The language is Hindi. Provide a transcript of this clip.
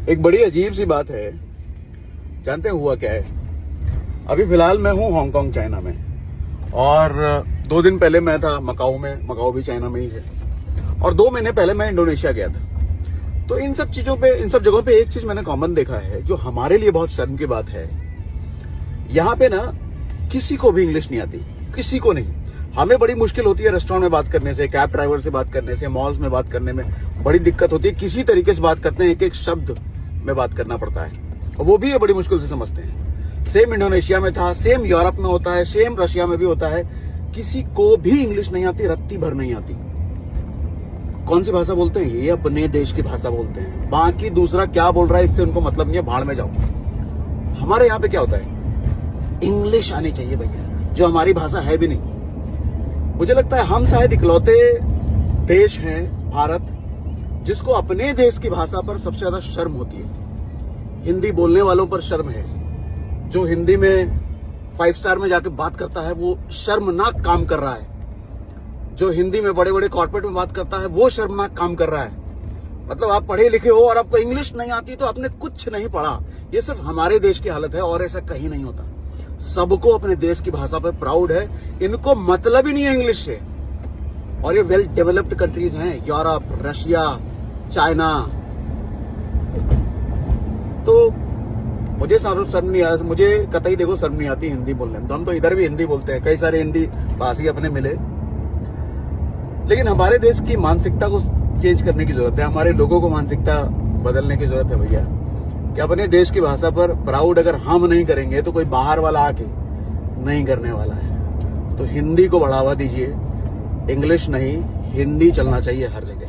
एक बड़ी अजीब सी बात है। जानते हैं हुआ क्या है? अभी फिलहाल मैं हूँ हांगकांग चाइना में, और 2 दिन पहले मैं था मकाऊ में। मकाऊ भी चाइना में ही है। और 2 महीने पहले मैं इंडोनेशिया गया था। तो इन सब जगहों पे एक चीज मैंने कॉमन देखा है, जो हमारे लिए बहुत शर्म की बात है। यहाँ पे ना किसी को भी इंग्लिश नहीं आती, किसी को नहीं। हमें बड़ी मुश्किल होती है रेस्टोरेंट में बात करने से, कैब ड्राइवर से बात करने से, मॉल्स में बात करने में बड़ी दिक्कत होती है। किसी तरीके से बात करते हैं, एक एक शब्द में बात करना पड़ता है, और वो भी ये बड़ी मुश्किल से समझते हैं। सेम इंडोनेशिया में था, सेम यूरोप में होता है, सेम रशिया में भी होता है। किसी को भी इंग्लिश नहीं आती, रत्ती भर नहीं आती। कौन सी भाषा बोलते हैं? ये अपने देश की भाषा बोलते हैं। बाकी दूसरा क्या बोल रहा है इससे उनको मतलब नहीं है, भाड़ में जाओ। हमारे यहाँ पे क्या होता है? इंग्लिश आनी चाहिए भैया, जो हमारी भाषा है भी नहीं। मुझे लगता है हम शायद इकलौते देश हैं, भारत, जिसको अपने देश की भाषा पर सबसे ज्यादा शर्म होती है। हिंदी बोलने वालों पर शर्म है। जो हिंदी में 5 स्टार में जाके बात करता है वो शर्मनाक काम कर रहा है। जो हिंदी में बड़े बड़े कॉर्पोरेट में बात करता है वो शर्मनाक काम कर रहा है। मतलब आप पढ़े लिखे हो और आपको इंग्लिश नहीं आती तो आपने कुछ नहीं पढ़ा। ये सिर्फ हमारे देश की हालत है, और ऐसा कहीं नहीं होता। सबको अपने देश की भाषा पर प्राउड है। इनको मतलब ही नहीं है इंग्लिश से। और ये वेल डेवलप्ड कंट्रीज हैं, यूरोप, रशिया, चाइना। तो मुझे शर्म नहीं आ, मुझे कतई देखो शर्म नहीं आती हिंदी बोलने में। तो हम तो इधर भी हिंदी बोलते हैं, कई सारे हिंदी भाषी अपने मिले। लेकिन हमारे देश की मानसिकता को चेंज करने की जरूरत है। हमारे लोगों को मानसिकता बदलने की जरूरत है भैया, कि अपने देश की भाषा पर प्राउड अगर हम नहीं करेंगे तो कोई बाहर वाला आके नहीं करने वाला है। तो हिंदी को बढ़ावा दीजिए, इंग्लिश नहीं, हिंदी चलना चाहिए हर जगह।